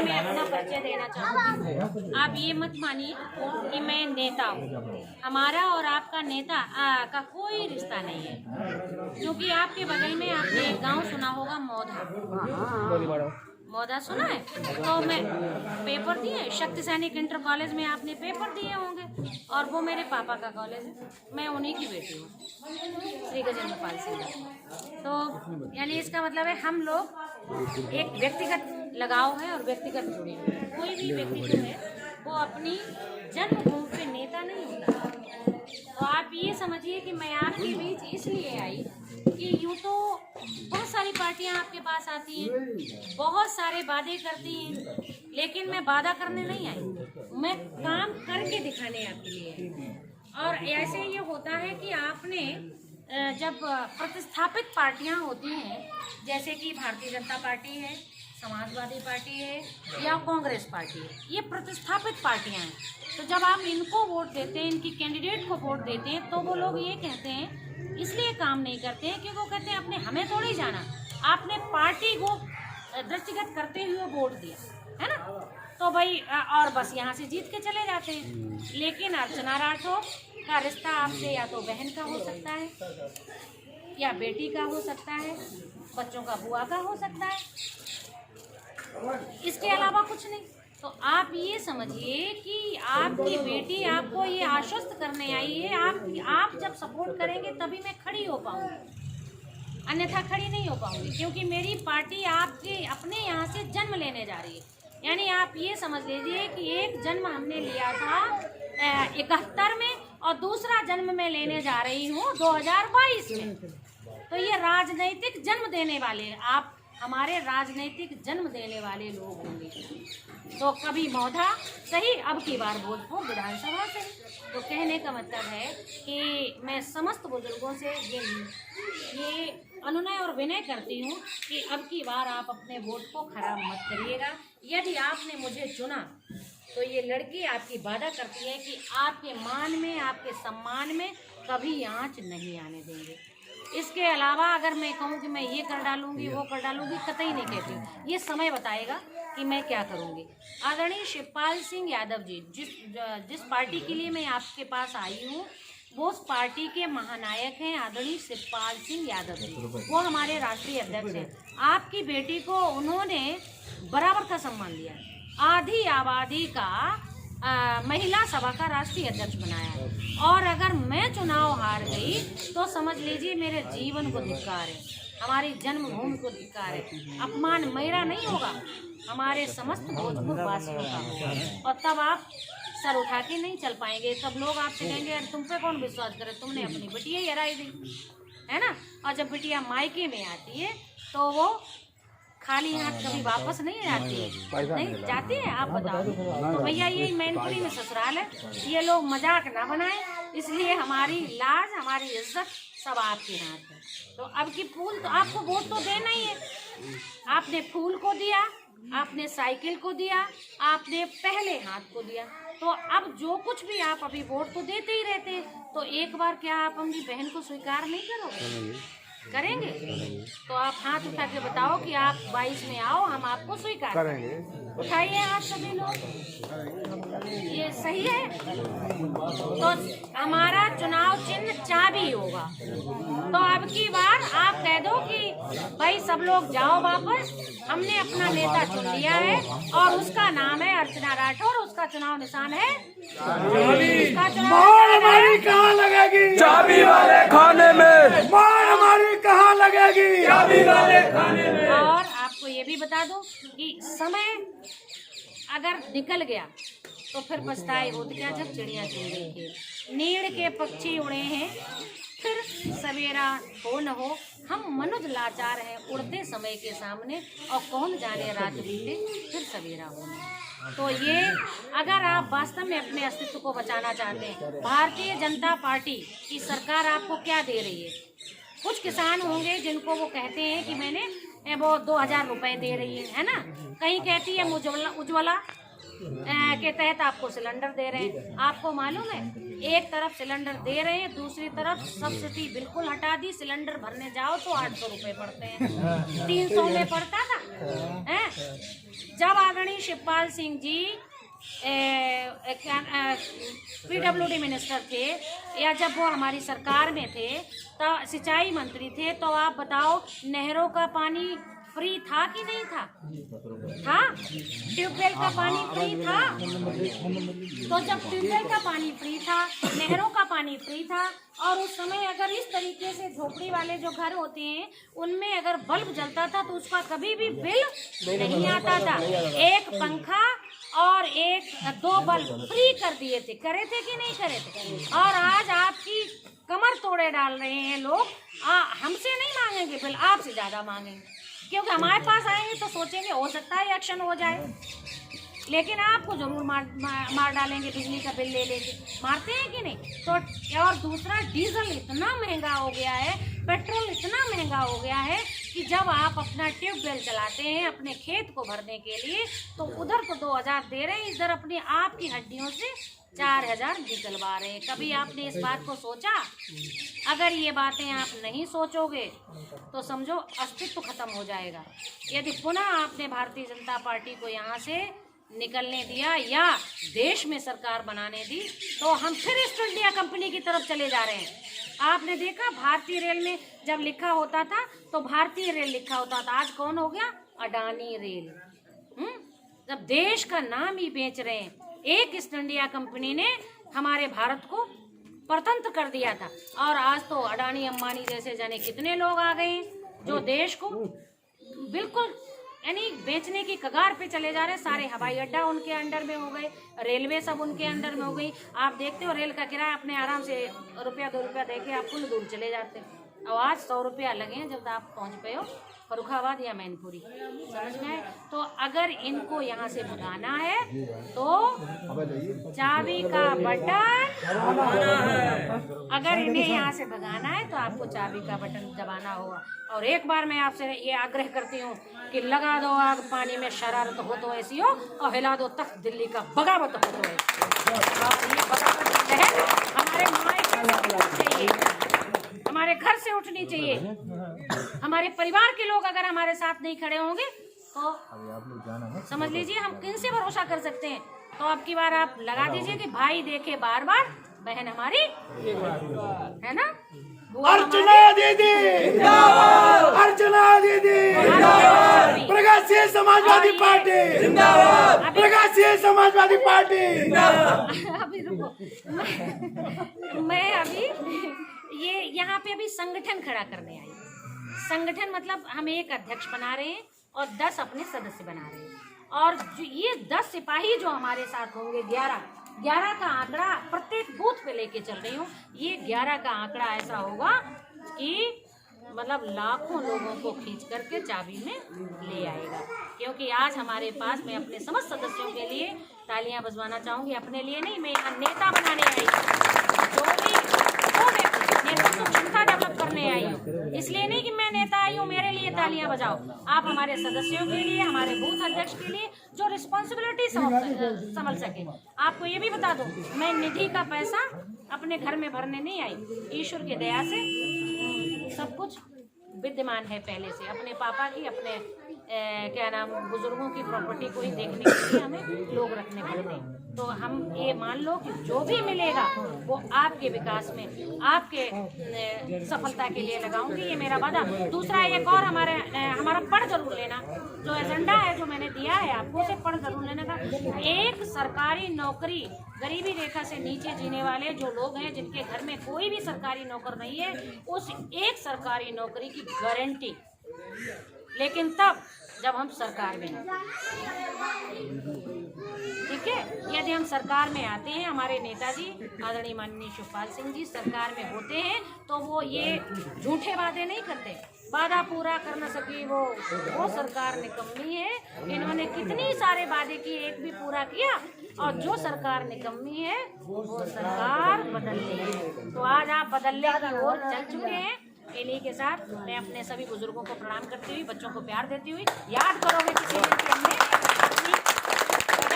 मैं अपना परिचय देना चाहूँगी। आप ये मत मानिए कि मैं नेता हूँ। हमारा और आपका नेता का कोई रिश्ता नहीं है, क्योंकि आपके बगल में आपने एक गांव सुना होगा मौधा। मौधा सुना है? तो मैं पेपर दिए, शक्ति सैनिक इंटर कॉलेज में आपने पेपर दिए होंगे, और वो मेरे पापा का कॉलेज है। मैं उन्हीं की बेटी हूँ, श्री गजेंद्र पाल सिंह। तो यानी इसका मतलब है हम लोग एक व्यक्तिगत लगाव है और व्यक्तिगत जुड़े हुए हैं। कोई भी व्यक्ति जो है वो अपनी जन्मभूमि पे नेता नहीं होता। तो आप ये समझिए कि मैं आपके बीच इसलिए आई कि यूँ तो बहुत सारी पार्टियां आपके पास आती हैं, बहुत सारे वादे करती हैं, लेकिन मैं वादा करने नहीं आई, मैं काम करके दिखाने आपके लिए। और ऐसे ये होता है कि आपने जब प्रतिस्थापित पार्टियां होती हैं, जैसे कि भारतीय जनता पार्टी है, समाजवादी पार्टी है या कांग्रेस पार्टी है, ये प्रतिस्थापित पार्टियां हैं। तो जब आप इनको वोट देते हैं, इनकी कैंडिडेट को वोट देते हैं, तो वो लोग ये कहते हैं, इसलिए काम नहीं करते हैं क्योंकि वो कहते हैं आपने हमें थोड़ी जाना, आपने पार्टी को दृष्टिगत करते हुए वोट दिया है ना। तो भाई और बस यहाँ से जीत के चले जाते हैं। लेकिन अर्चना राठौर का रिश्ता आपसे या तो बहन का हो सकता है, या बेटी का हो सकता है, बच्चों का बुआ का हो सकता है, इसके अलावा कुछ नहीं। तो आप ये समझिए कि आपकी बेटी आपको ये आश्वस्त करने आई है, आप जब सपोर्ट करेंगे तभी मैं खड़ी हो पाऊंगी, अन्यथा खड़ी नहीं हो पाऊंगी, क्योंकि मेरी पार्टी आपके अपने यहाँ से जन्म लेने जा रही है। यानी आप ये समझ लीजिए कि एक जन्म हमने लिया था 71 में और दूसरा जन्म मैं लेने जा रही हूँ 2022 में। तो ये राजनीतिक जन्म देने वाले आप हमारे राजनीतिक जन्म देने वाले लोग होंगे। तो कभी मौधा सही, अब की बार भोजपुर विधानसभा से। तो कहने का मतलब है कि मैं समस्त बुजुर्गों से ये अनुनय और विनय करती हूँ कि अब की बार आप अपने वोट को खराब मत करिएगा। यदि आपने मुझे चुना तो ये लड़की आपकी वादा करती है कि आपके मान में, आपके सम्मान में कभी आंच नहीं आने देंगे। इसके अलावा अगर मैं कहूँ कि मैं ये कर डालूंगी, वो कर डालूंगी, कतई नहीं कहती। ये समय बताएगा कि मैं क्या करूंगी। आदरणीय शिवपाल सिंह यादव जी, जिस पार्टी के लिए मैं आपके पास आई हूँ, वो उस पार्टी के महानायक हैं आदरणीय शिवपाल सिंह यादव जी। वो हमारे राष्ट्रीय अध्यक्ष हैं। आपकी बेटी को उन्होंने बराबर का सम्मान दिया, आधी आबादी का महिला सभा का राष्ट्रीय अध्यक्ष बनाया है। और अगर मैं चुनाव हार गई तो समझ लीजिए मेरे जीवन को धिक्कार है, हमारी जन्मभूमि को धिक्कार है। अपमान मेरा नहीं होगा, हमारे समस्त भोजपुर वासियों का होगा। और तब आप सर उठा के नहीं चल पाएंगे। तब लोग आपसे कहेंगे यार तुम पे कौन विश्वास करे, तुमने अपनी बिटिया ही हराई दी, है ना। और जब बिटिया मायके में आती है तो वो खाली हाथ कभी वापस नहीं आती है, नहीं जाती है। आप बताओ। तो भैया ये मैनपुरी में ससुराल है, ये लोग मजाक ना बनाएं। इसलिए हमारी लाज, हमारी इज्जत सब आपके हाथ है। तो अब की फूल तो आपको वोट तो देना ही है। आपने फूल को दिया, आपने साइकिल को दिया, आपने पहले हाथ को दिया। तो अब जो कुछ भी आप अभी वोट तो देते ही रहते हैं। तो एक बार क्या आप अपनी बहन को स्वीकार नहीं करोगे? करेंगे? तो आप हाथ उठा के बताओ कि आप 22 में आओ, हम आपको स्वीकार करेंगे। उठाइए हाथ सभी लोग, ये सही है। तो हमारा चुनाव चिन्ह चाबी होगा। तो अब की बार आप कह दो कि भाई सब लोग जाओ वापस, हमने अपना नेता चुन लिया है और उसका नाम है अर्चना राठौर। उसका चुनाव निशान है हमारी कहाँ लगेगी? चाबी वाले खाने में। मार हमारी कहाँ लगेगी? चाबी वाले खाने में। और आपको ये भी बता दूं कि समय अगर निकल गया तो फिर पछताए हो क्या जब चिड़िया चुन गई थी। नीड़ के पक्षी उड़े हैं, फिर सवेरा हो न हो, हम मनुष्य लाचार हैं उड़ते समय के सामने। और कौन जाने रात बीते फिर सवेरा हो न। तो ये अगर आप वास्तव में अपने अस्तित्व को बचाना चाहते हैं, भारतीय जनता पार्टी की सरकार आपको क्या दे रही है? कुछ किसान होंगे जिनको वो कहते हैं कि मैंने वो 2000 रुपए दे रही है ना। कहीं कहती है उज्ज्वला के तहत आपको सिलेंडर दे रहे हैं। आपको मालूम है, एक तरफ सिलेंडर दे रहे हैं, दूसरी तरफ सब्सिडी बिल्कुल हटा दी। सिलेंडर भरने जाओ तो 800 रुपये पड़ते हैं, 300 में पड़ता था। जब आदरणीय शिवपाल सिंह जी PWD मिनिस्टर थे, या जब वो हमारी सरकार में थे, तो सिंचाई मंत्री थे, तो आप बताओ नहरों का पानी फ्री था कि नहीं था? था? ट्यूबवेल का पानी फ्री था? तो जब ट्यूबवेल का पानी फ्री था, नहरों का पानी फ्री था, और उस समय अगर इस तरीके से झोपड़ी वाले जो घर होते हैं उनमें अगर बल्ब जलता था तो उसका कभी भी बिल नहीं आता था। एक पंखा और 2 बल्ब फ्री कर दिए थे, करे थे कि नहीं करे थे? और आज आपकी कमर तोड़े डाल रहे हैं लोग। हमसे नहीं मांगेंगे बिल, आपसे ज्यादा मांगेंगे, क्योंकि हमारे पास आएंगे तो सोचेंगे हो सकता है एक्शन हो जाए, लेकिन आपको जरूर मार डालेंगे, बिजली का बिल ले लेंगे। मारते हैं कि नहीं? तो और दूसरा, डीजल इतना महंगा हो गया है, पेट्रोल इतना महंगा हो गया है कि जब आप अपना ट्यूबवेल चलाते हैं अपने खेत को भरने के लिए, तो उधर तो 2000 दे रहे हैं, इधर अपने आप की हड्डियों से 4000 निकलवा रहे हैं। कभी आपने इस बात को सोचा? अगर ये बातें आप नहीं सोचोगे तो समझो अस्तित्व खत्म हो जाएगा। यदि पुनः आपने भारतीय जनता पार्टी को यहाँ से निकलने दिया या देश में सरकार बनाने दी, तो हम फिर ईस्ट इंडिया कंपनी की तरफ चले जा रहे हैं। आपने देखा भारतीय रेल में जब लिखा होता था तो भारतीय रेल लिखा होता था, आज कौन हो गया? अडानी रेल। जब देश का नाम ही बेच रहे हैं। एक ईस्ट इंडिया कंपनी ने हमारे भारत को परतंत्र कर दिया था, और आज तो अडानी अंबानी जैसे जाने कितने लोग आ गए हैं जो देश को बिल्कुल यानी बेचने की कगार पे चले जा रहे हैं। सारे हवाई अड्डा उनके अंडर में हो गए, रेलवे सब उनके अंडर में हो गई। आप देखते हो रेल का किराया अपने आराम से ₹1-2 दे के आप कुल दूर चले जाते हैं, और आज 100 रुपया लगे हैं जब आप पहुंच पे हो फर्रुखाबाद या मैनपुरी। समझ में आए? तो अगर इनको यहाँ से भगाना है तो चाबी का बटन, अगर इन्हें यहाँ से भगाना है तो आपको चाबी का बटन दबाना होगा। और एक बार मैं आपसे ये आग्रह करती हूँ कि लगा दो आग पानी में, शरारत हो तो ऐसी हो, और हिला दो तख्त दिल्ली का, बगावत हो तो ऐसी। और ये बगावत की लहर हमारे हमारे घर से उठनी चाहिए। हमारे परिवार के लोग अगर हमारे साथ नहीं खड़े होंगे तो समझ लीजिए हम किन से भरोसा कर सकते हैं। तो अब की बार आप लगा दीजिए कि भाई देखे बार बार, बहन हमारी है ना। अर्चना दीदी जिंदाबाद, अर्चना दीदी जिंदाबाद, प्रगतिशील समाजवादी पार्टी जिंदाबाद, प्रगतिशील समाजवादी पार्टी जिंदाबाद। अभी रुको, मैं अभी ये यहाँ पे अभी संगठन खड़ा करने आई। संगठन मतलब हम एक अध्यक्ष बना रहे हैं और 10 अपने सदस्य बना रहे हैं, और ये 10 सिपाही जो हमारे साथ होंगे, 11 का आंकड़ा प्रत्येक बूथ पे लेके चल रही हूँ। ये 11 का आंकड़ा ऐसा होगा कि मतलब लाखों लोगों को खींच करके चाबी में ले आएगा। क्योंकि आज हमारे पास, मैं अपने समस्त सदस्यों के लिए तालियां बजवाना चाहूँगी, अपने लिए नहीं, मैं यहाँ नेता बनाने आई हूँ। जो भी नेतृत्व क्षमता डेवलप करने आई हूँ, इसलिए नहीं कि मैं नेता आई हूँ मेरे लिए तालियां बजाओ। आप हमारे सदस्यों के लिए, हमारे बूथ अध्यक्ष के लिए जो रिस्पॉन्सिबिलिटी संभल सके। आपको ये भी बता दूं, मैं निधि का पैसा अपने घर में भरने नहीं आई। ईश्वर की दया से सब कुछ विद्यमान है पहले से। अपने पापा की, अपने क्या नाम, बुजुर्गों की प्रॉपर्टी को ही देखने के लिए हमें लोग रखने पड़ते हैं। तो हम ये मान लो कि जो भी मिलेगा वो आपके विकास में, आपके सफलता के लिए लगाऊंगी, ये मेरा वादा। दूसरा एक और हमारा पढ़ जरूर लेना, जो एजेंडा है जो मैंने दिया है आपको, उसे पढ़ जरूर लेने का। एक सरकारी नौकरी, गरीबी रेखा से नीचे जीने वाले जो लोग हैं जिनके घर में कोई भी सरकारी नौकर नहीं है, उस एक सरकारी नौकरी की गारंटी, लेकिन तब जब हम सरकार में हैं। ठीक है, यदि हम सरकार में आते हैं, हमारे नेताजी आदरणीय माननीय शिवपाल सिंह जी सरकार में होते हैं, तो वो ये झूठे वादे नहीं करते। वादा पूरा कर न सकी वो सरकार निकम्मी है। इन्होंने कितनी सारे वादे किए, एक भी पूरा किया। और जो सरकार निकम्मी है वो सरकार बदलनी है। तो आज आप बदलने की ओर चल चुके हैं। इन्हीं के साथ मैं अपने सभी बुजुर्गों को प्रणाम करती हुई, बच्चों को प्यार देती हुई, याद करोगे किसी दिन कि हमने